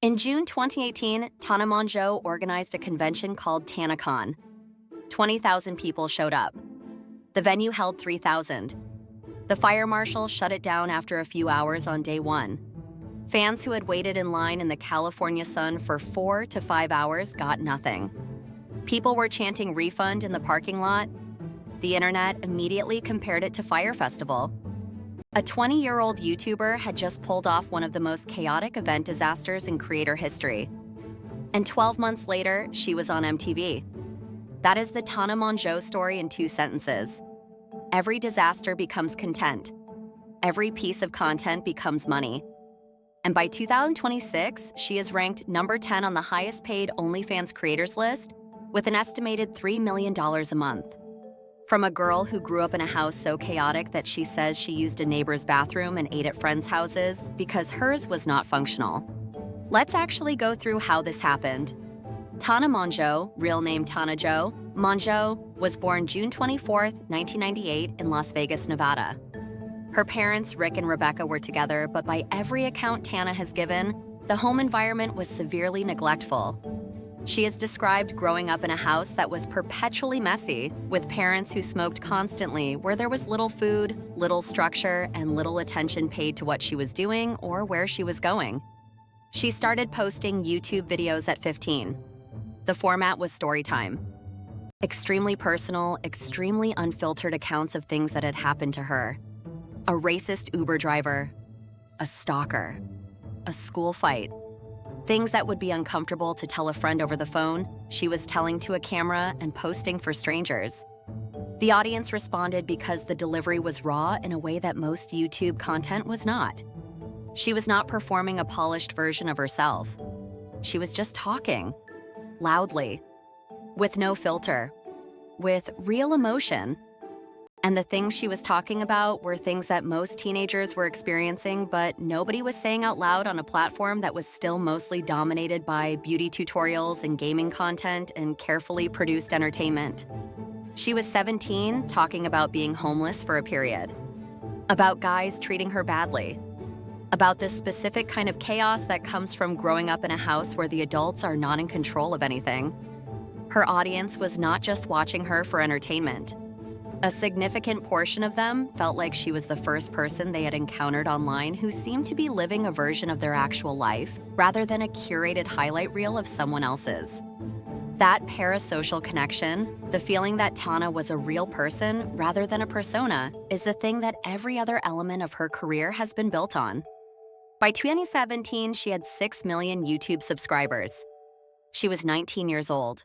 In June 2018, Tana Mongeau organized a convention called TanaCon. 20,000 people showed up. The venue held 3,000. The fire marshal shut it down after a few hours on day one. Fans who had waited in line in the California sun for 4 to 5 hours got nothing. People were chanting refund in the parking lot. The internet immediately compared it to Fire Festival. A 20-year-old YouTuber had just pulled off one of the most chaotic event disasters in creator history. And 12 months later, she was on MTV. That is the Tana Mongeau story in 2 sentences. Every disaster becomes content. Every piece of content becomes money. And by 2026, she is ranked number 10 on the highest paid OnlyFans creators list with an estimated $3 million a month. From a girl who grew up in a house so chaotic that she says she used a neighbor's bathroom and ate at friends' houses because hers was not functional. Let's actually go through how this happened. Tana Mongeau, real name Tana Jo Mongeau, was born June 24, 1998 in Las Vegas, Nevada. Her parents, Rick and Rebecca, were together, but by every account Tana has given, the home environment was severely neglectful. She has described growing up in a house that was perpetually messy, with parents who smoked constantly, where there was little food, little structure, and little attention paid to what she was doing or where she was going. She started posting YouTube videos at 15. The format was story time. Extremely personal, extremely unfiltered accounts of things that had happened to her. A racist Uber driver, a stalker, a school fight. Things that would be uncomfortable to tell a friend over the phone, she was telling to a camera and posting for strangers. The audience responded because the delivery was raw in a way that most YouTube content was not. She was not performing a polished version of herself. She was just talking, loudly, with no filter, with real emotion. And the things she was talking about were things that most teenagers were experiencing, but nobody was saying out loud on a platform that was still mostly dominated by beauty tutorials and gaming content and carefully produced entertainment. She was 17, talking about being homeless for a period, about guys treating her badly, about this specific kind of chaos that comes from growing up in a house where the adults are not in control of anything. Her audience was not just watching her for entertainment. A significant portion of them felt like she was the first person they had encountered online who seemed to be living a version of their actual life rather than a curated highlight reel of someone else's. That parasocial connection, the feeling that Tana was a real person rather than a persona, is the thing that every other element of her career has been built on. By 2017, she had 6 million YouTube subscribers. She was 19 years old.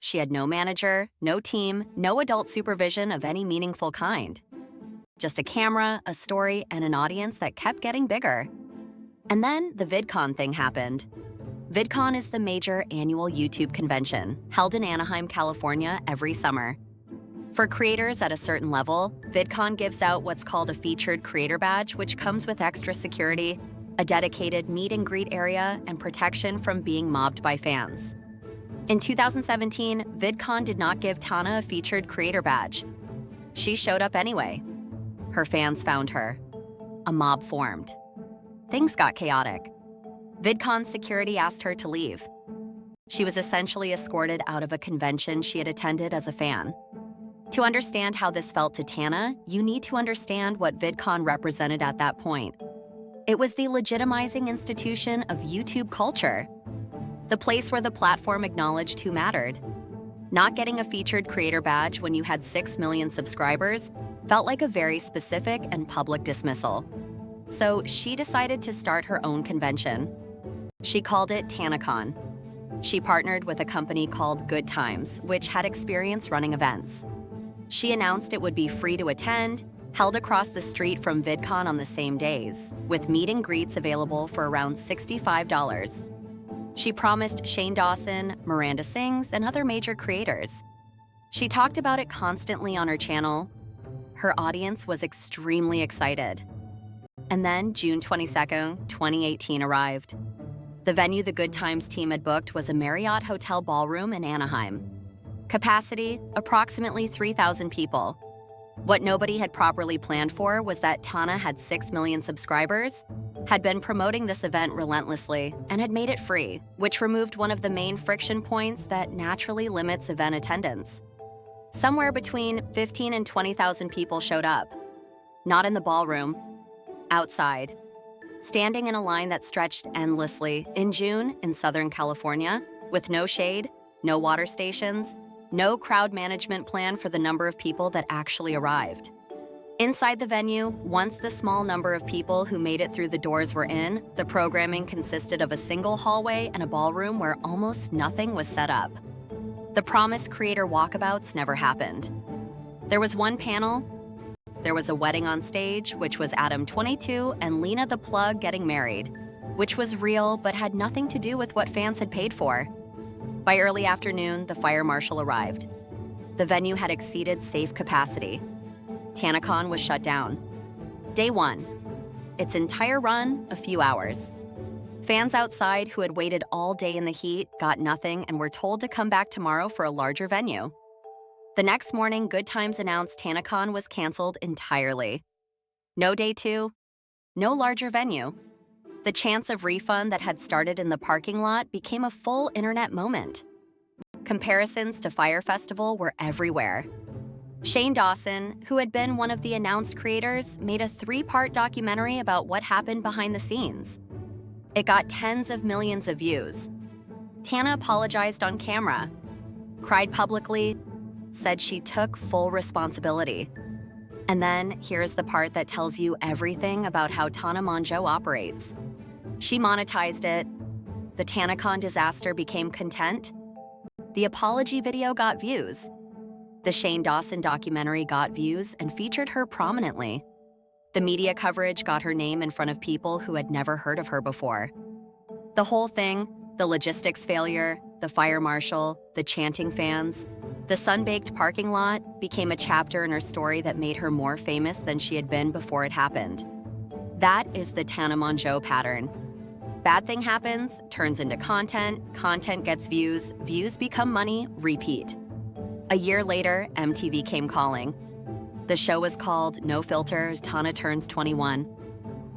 She had no manager, no team, no adult supervision of any meaningful kind. Just a camera, a story, and an audience that kept getting bigger. And then the VidCon thing happened. VidCon is the major annual YouTube convention, held in Anaheim, California every summer. For creators at a certain level, VidCon gives out what's called a featured creator badge, which comes with extra security, a dedicated meet and greet area, and protection from being mobbed by fans. In 2017, VidCon did not give Tana a featured creator badge. She showed up anyway. Her fans found her. A mob formed. Things got chaotic. VidCon's security asked her to leave. She was essentially escorted out of a convention she had attended as a fan. To understand how this felt to Tana, you need to understand what VidCon represented at that point. It was the legitimizing institution of YouTube culture. The place where the platform acknowledged who mattered. Not getting a featured creator badge when you had 6 million subscribers felt like a very specific and public dismissal. So she decided to start her own convention. She called it TanaCon. She partnered with a company called Good Times, which had experience running events. She announced it would be free to attend, held across the street from VidCon on the same days, with meet and greets available for around $65. She promised Shane Dawson, Miranda Sings, and other major creators. She talked about it constantly on her channel. Her audience was extremely excited. And then June 22, 2018 arrived. The venue the Good Times team had booked was a Marriott Hotel ballroom in Anaheim. Capacity, approximately 3,000 people. What nobody had properly planned for was that Tana had 6 million subscribers, had been promoting this event relentlessly and had made it free, which removed one of the main friction points that naturally limits event attendance. Somewhere between 15 and 20,000 people showed up. Not in the ballroom, outside, standing in a line that stretched endlessly in June in Southern California, with no shade, no water stations, no crowd management plan for the number of people that actually arrived. Inside the venue, once the small number of people who made it through the doors were in, the programming consisted of a single hallway and a ballroom where almost nothing was set up. The promised creator walkabouts never happened. There was one panel. There was a wedding on stage, which was Adam 22 and Lena the Plug getting married, which was real but had nothing to do with what fans had paid for. By early afternoon, the fire marshal arrived. The venue had exceeded safe capacity. TanaCon was shut down. Day 1. Its entire run, a few hours. Fans outside who had waited all day in the heat got nothing and were told to come back tomorrow for a larger venue. The next morning, Good Times announced TanaCon was canceled entirely. No Day 2, no larger venue. The chance of refund that had started in the parking lot became a full internet moment. Comparisons to Fyre Festival were everywhere. Shane Dawson, who had been one of the announced creators, made a 3-part documentary about what happened behind the scenes. It got tens of millions of views. Tana apologized on camera, cried publicly, said she took full responsibility. And then here's the part that tells you everything about how Tana Mongeau operates. She monetized it. The TanaCon disaster became content. The apology video got views. The Shane Dawson documentary got views and featured her prominently. The media coverage got her name in front of people who had never heard of her before. The whole thing, the logistics failure, the fire marshal, the chanting fans, the sun-baked parking lot, became a chapter in her story that made her more famous than she had been before it happened. That is the Tana Mongeau pattern. Bad thing happens, turns into content, content gets views, views become money, repeat. A year later, MTV came calling. The show was called No Filters, Tana Turns 21.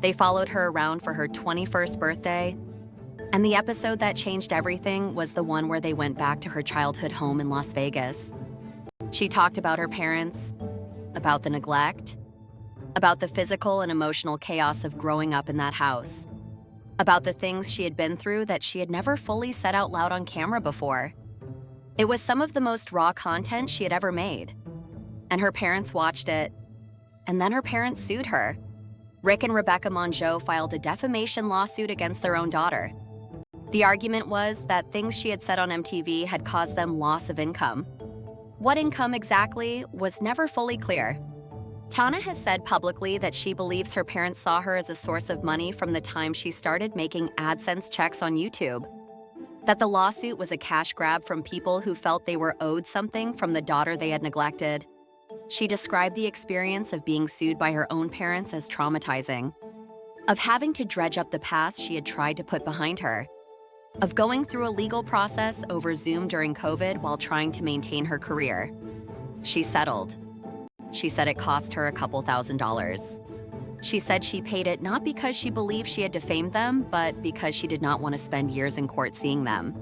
They followed her around for her 21st birthday, and the episode that changed everything was the one where they went back to her childhood home in Las Vegas. She talked about her parents, about the neglect, about the physical and emotional chaos of growing up in that house, about the things she had been through that she had never fully said out loud on camera before. It was some of the most raw content she had ever made. And her parents watched it, and then her parents sued her. Rick and Rebecca Mongeau filed a defamation lawsuit against their own daughter. The argument was that things she had said on MTV had caused them loss of income. What income exactly was never fully clear. Tana has said publicly that she believes her parents saw her as a source of money from the time she started making AdSense checks on YouTube. That the lawsuit was a cash grab from people who felt they were owed something from the daughter they had neglected. She described the experience of being sued by her own parents as traumatizing, of having to dredge up the past she had tried to put behind her, of going through a legal process over Zoom during COVID while trying to maintain her career. She settled. She said it cost her a couple $1,000s. She said she paid it not because she believed she had defamed them, but because she did not want to spend years in court seeing them.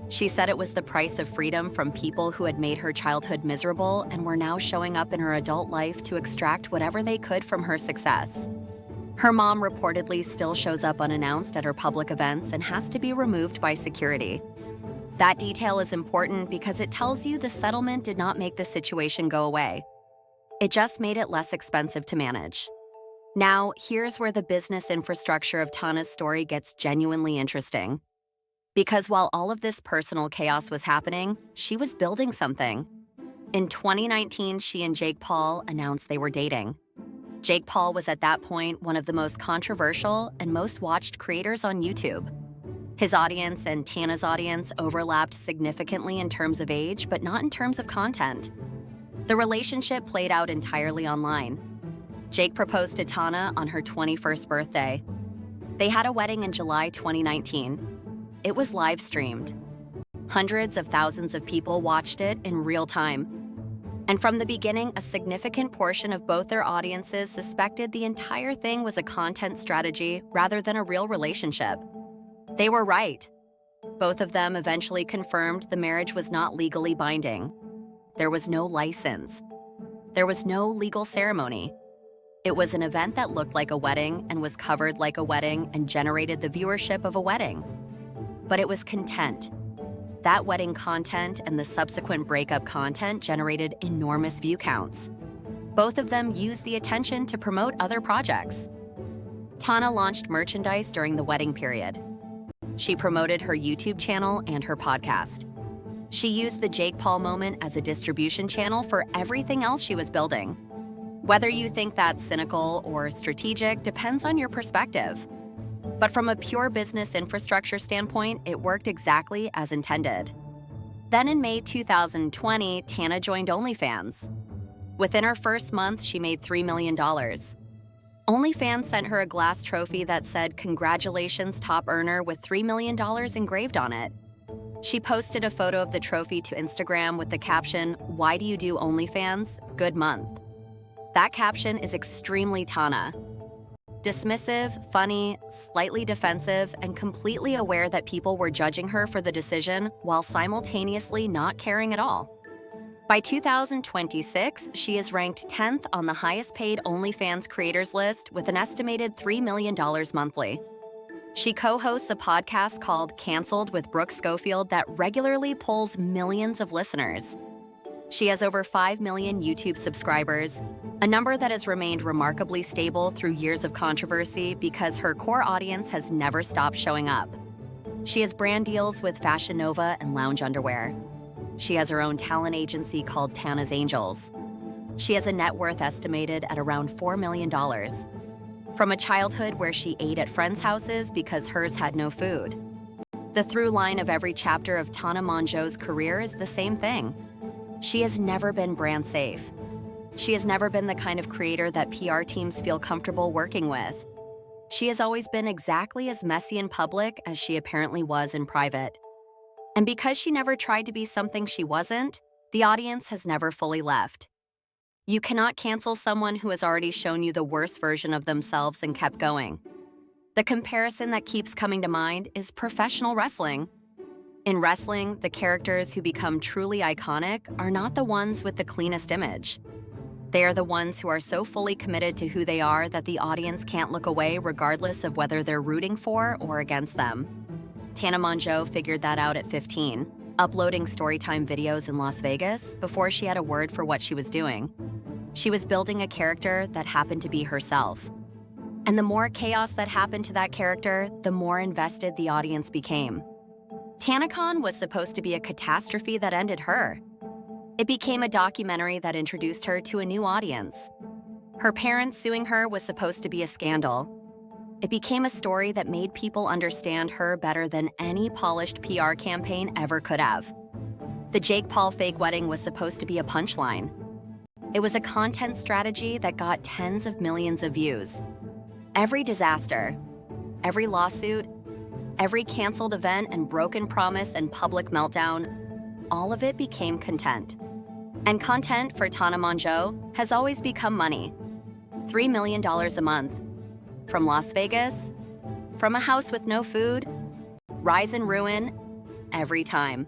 She said it was the price of freedom from people who had made her childhood miserable and were now showing up in her adult life to extract whatever they could from her success. Her mom reportedly still shows up unannounced at her public events and has to be removed by security. That detail is important because it tells you the settlement did not make the situation go away. It just made it less expensive to manage. Now, here's where the business infrastructure of Tana's story gets genuinely interesting. Because while all of this personal chaos was happening, she was building something. In 2019, she and Jake Paul announced they were dating. Jake Paul was at that point one of the most controversial and most watched creators on YouTube. His audience and Tana's audience overlapped significantly in terms of age, but not in terms of content. The relationship played out entirely online. Jake proposed to Tana on her 21st birthday. They had a wedding in July 2019. It was live streamed. Hundreds of thousands of people watched it in real time. And from the beginning, a significant portion of both their audiences suspected the entire thing was a content strategy rather than a real relationship. They were right. Both of them eventually confirmed the marriage was not legally binding. There was no license. There was no legal ceremony. It was an event that looked like a wedding and was covered like a wedding and generated the viewership of a wedding. But it was content. That wedding content and the subsequent breakup content generated enormous view counts. Both of them used the attention to promote other projects. Tana launched merchandise during the wedding period. She promoted her YouTube channel and her podcast. She used the Jake Paul moment as a distribution channel for everything else she was building. Whether you think that's cynical or strategic depends on your perspective. But from a pure business infrastructure standpoint, it worked exactly as intended. Then in May 2020, Tana joined OnlyFans. Within her first month, she made $3 million. OnlyFans sent her a glass trophy that said, "Congratulations, top earner," with $3 million engraved on it. She posted a photo of the trophy to Instagram with the caption, "Why do you do OnlyFans? Good month." That caption is extremely Tana. Dismissive, funny, slightly defensive, and completely aware that people were judging her for the decision while simultaneously not caring at all. By 2026, she is ranked 10th on the highest paid OnlyFans creators list with an estimated $3 million monthly. She co-hosts a podcast called Cancelled with Brooke Schofield that regularly pulls millions of listeners. She has over 5 million YouTube subscribers, a number that has remained remarkably stable through years of controversy because her core audience has never stopped showing up. She has brand deals with Fashion Nova and Lounge Underwear. She has her own talent agency called Tana's Angels. She has a net worth estimated at around $4 million. From a childhood where she ate at friends' houses because hers had no food. The through line of every chapter of Tana Mongeau's career is the same thing. She has never been brand safe. She has never been the kind of creator that PR teams feel comfortable working with. She has always been exactly as messy in public as she apparently was in private. And because she never tried to be something she wasn't, the audience has never fully left. You cannot cancel someone who has already shown you the worst version of themselves and kept going. The comparison that keeps coming to mind is professional wrestling. In wrestling, the characters who become truly iconic are not the ones with the cleanest image. They are the ones who are so fully committed to who they are that the audience can't look away regardless of whether they're rooting for or against them. Tana Mongeau figured that out at 15, uploading storytime videos in Las Vegas before she had a word for what she was doing. She was building a character that happened to be herself. And the more chaos that happened to that character, the more invested the audience became. TanaCon was supposed to be a catastrophe that ended her. It became a documentary that introduced her to a new audience. Her parents suing her was supposed to be a scandal. It became a story that made people understand her better than any polished PR campaign ever could have. The Jake Paul fake wedding was supposed to be a punchline. It was a content strategy that got tens of millions of views. Every disaster, every lawsuit, every canceled event and broken promise and public meltdown, all of it became content. And content for Tana Mongeau has always become money. $3 million a month. From Las Vegas, from a house with no food, rise and ruin, every time.